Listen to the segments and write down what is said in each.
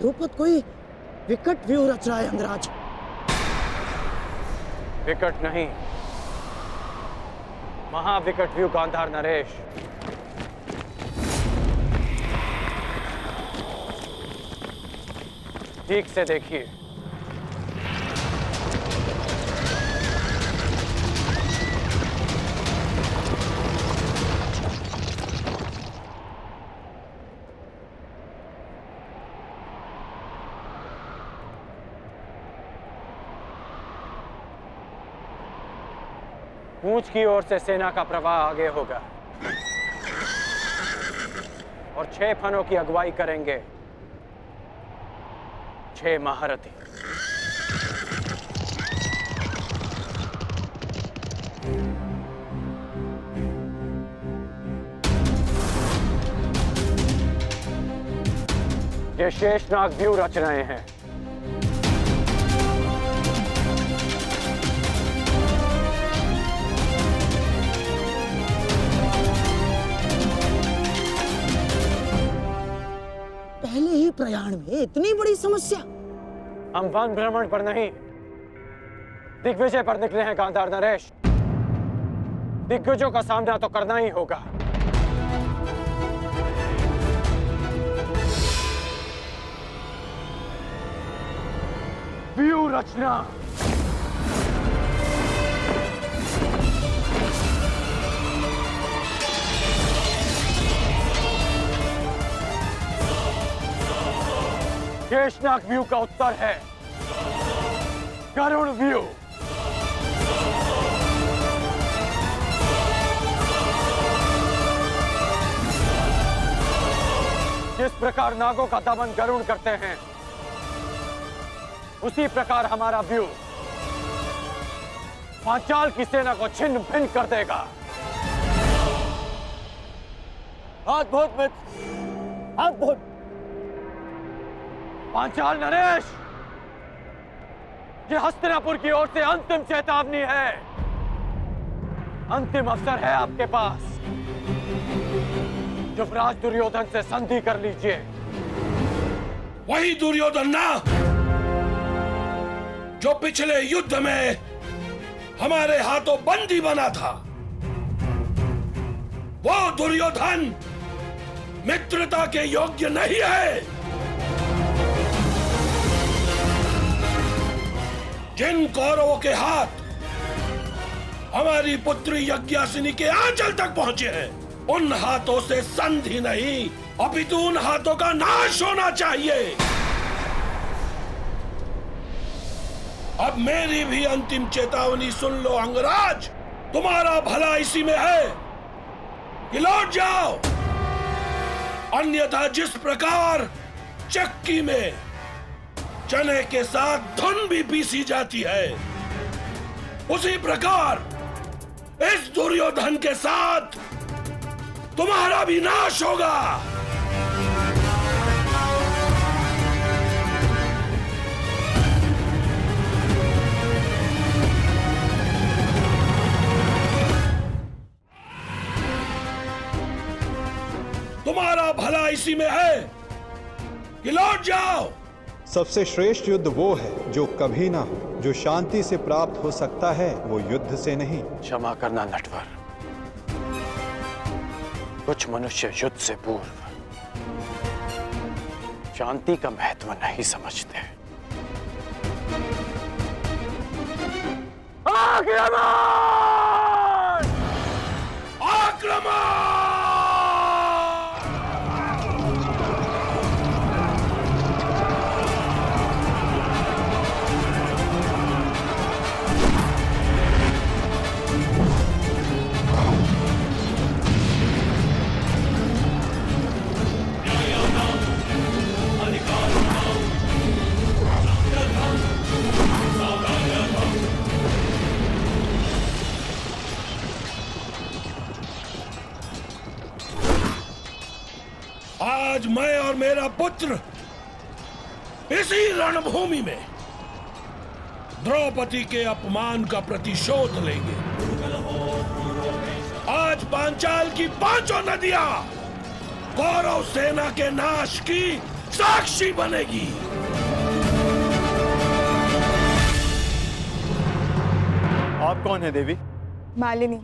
द्रुपद कोई विकट व्यू रच रहा है अंगराज। विकट नहीं, महाविकट व्यू गांधार नरेश। ठीक से देखिए। पूंछ की ओर से सेना का प्रवाह आगे होगा और 6 फनों की अगुवाई करेंगे 6 महारथी। ये शेषनाग व्यू रच रहे हैं। पहले ही प्रयाण में इतनी बड़ी समस्या। हम वन भ्रमण पर नहीं, दिग्विजय पर निकले हैं गांधार नरेश। दिग्गजों का सामना तो करना ही होगा। व्यू रचना। शेषनाग व्यू का उत्तर है गरुड़ व्यू। जिस प्रकार नागों का दमन गरुड़ करते हैं, उसी प्रकार हमारा व्यू पांचाल की सेना को छिन्न भिन्न कर देगा। अद्भुत मित्र, अद्भुत। पांचाल नरेश, ये हस्तिनापुर की ओर से अंतिम चेतावनी है। अंतिम अवसर है आपके पास। युवराज दुर्योधन से संधि कर लीजिए। वही दुर्योधन ना जो पिछले युद्ध में हमारे हाथों बंदी बना था। वो दुर्योधन मित्रता के योग्य नहीं है। जिन कौरवों के हाथ हमारी पुत्री यज्ञासिनी के आंचल तक पहुंचे हैं, उन हाथों से संधि नहीं, अपितु उन हाथों का नाश होना चाहिए। अब मेरी भी अंतिम चेतावनी सुन लो अंगराज। तुम्हारा भला इसी में है कि लौट जाओ, अन्यथा जिस प्रकार चक्की में चने के साथ धुन भी पीसी जाती है, उसी प्रकार इस दुर्योधन के साथ तुम्हारा भी नाश होगा। तुम्हारा भला इसी में है कि लौट जाओ। सबसे श्रेष्ठ युद्ध वो है जो कभी ना हो। जो शांति से प्राप्त हो सकता है वो युद्ध से नहीं। क्षमा करना नटवर, कुछ मनुष्य युद्ध से पूर्व शांति का महत्व नहीं समझते। आक्रमण! आक्रमण! आज मैं और मेरा पुत्र इसी रणभूमि में द्रौपदी के अपमान का प्रतिशोध लेंगे। आज पांचाल की 5 नदियां कौरव सेना के नाश की साक्षी बनेगी। आप कौन है देवी? मालिनी,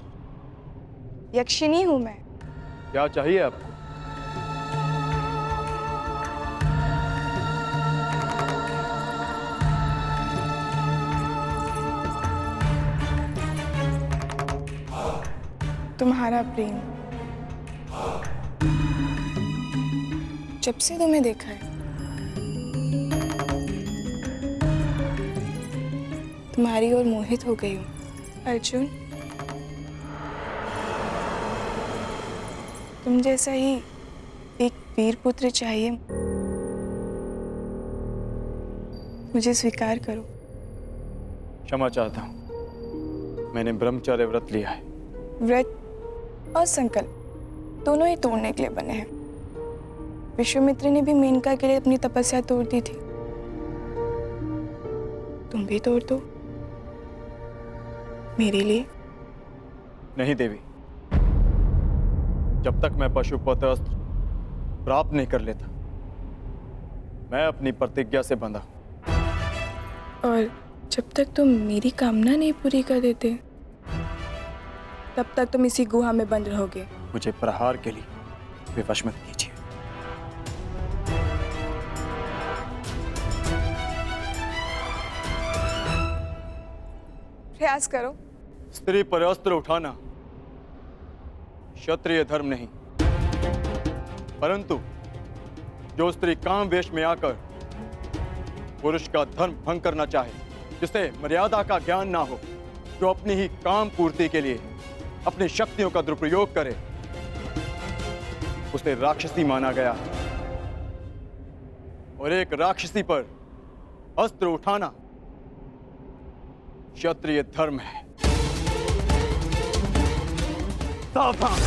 यक्षिणी हूं मैं। क्या चाहिए आपको? तुम्हारा प्रेम। जब से तुम्हें देखा है तुम्हारी ओर मोहित हो गई हूँ अर्जुन। तुम जैसा ही एक वीर पुत्र चाहिए। मुझे स्वीकार करो। क्षमा चाहता हूं, मैंने ब्रह्मचर्य व्रत लिया है। व्रत और संकल्प दोनों ही तोड़ने के लिए बने हैं। विश्वामित्र ने भी मेनका के लिए अपनी तपस्या तोड़ दी थी। तुम भी तोड़ दो मेरे लिए। नहीं देवी, जब तक मैं पशुपत अस्त्र प्राप्त नहीं कर लेता, मैं अपनी प्रतिज्ञा से बंधा। और जब तक तुम मेरी कामना नहीं पूरी कर देते, तब तक तुम इसी गुहा में बंद रहोगे। मुझे प्रहार के लिए विवश मत कीजिए। प्रयास करो। स्त्री पर अस्त्र उठाना क्षत्रिय धर्म नहीं, परंतु जो स्त्री काम वेश में आकर पुरुष का धर्म भंग करना चाहे, जिसे मर्यादा का ज्ञान ना हो, जो अपनी ही काम पूर्ति के लिए अपनी शक्तियों का दुरुपयोग करे, उसे राक्षसी माना गया। और एक राक्षसी पर अस्त्र उठाना क्षत्रिय धर्म है। सावधान!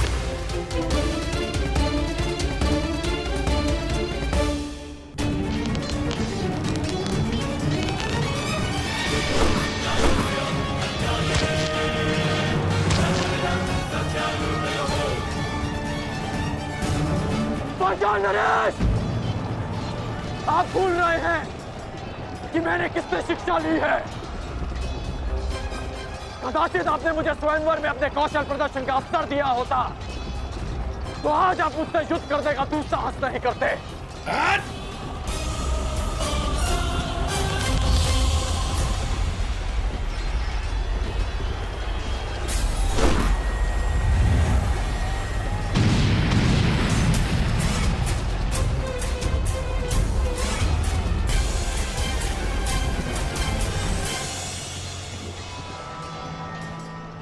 पहचान नरेश! आप भूल रहे हैं कि मैंने किससे शिक्षा ली है। कदाचित आपने मुझे स्वयंवर में अपने कौशल प्रदर्शन का अवसर दिया होता, तो आज आप मुझसे युद्ध करने का दुस्साहस नहीं करते।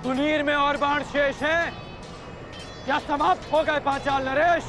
तुनीर में और बाण शेष हैं या समाप्त हो गए पांचाल नरेश?